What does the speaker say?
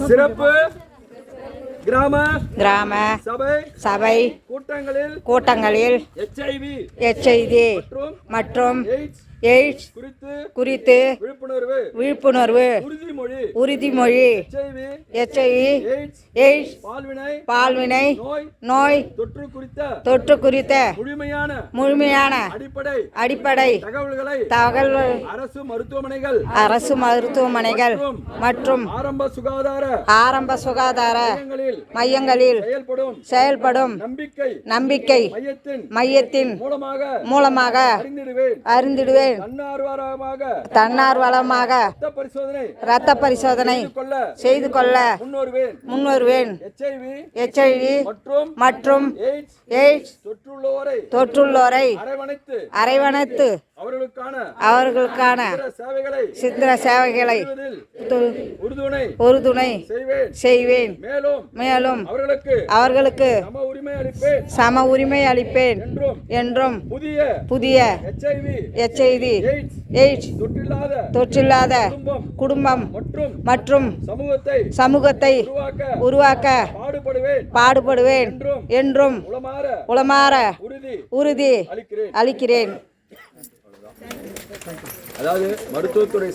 சிறப்பு கிராம கிராம சபை சபை கூட்டங்களில் எச்ஐவி மற்றும் எய்ட்ஸ் குறித்து விழிப்புணர்வு உறுதிமொழி எச்ஐவி எய்ட்ஸ் பால்வினை நோய் தொற்று குறித்த முழுமையான அடிப்படை தகவல்கள் அரசு மருத்துவமனைகள் மற்றும் ஆரம்ப சுகாதார மையங்களில் செயல்படும் நம்பிக்கை மையத்தின் மூலமாக அறிந்திடுவேன். தன்னார்வலமாக இரத்த பரிசோதனை செய்து கொள்ள முன்வருவேன். எச்ஐவி மற்றும் எய்ட்ஸ் தொற்றுள்ளோரை அரவணைத்து அவர்களுக்கான சித்திர சேவைகளை உறுதுணை செய்வேன். மேலும் அவர்களுக்கு சம உரிமை அளிப்பேன் என்றும் புதிய எச்ஐவி எய்ட்ஸ் தொற்றில்லாத குடும்பம் மற்றும் சமூகத்தை உருவாக்க பாடுபடுவேன் என்றும் உளமாற உறுதி அளிக்கிறேன். அதாவது மருத்துவத்துறை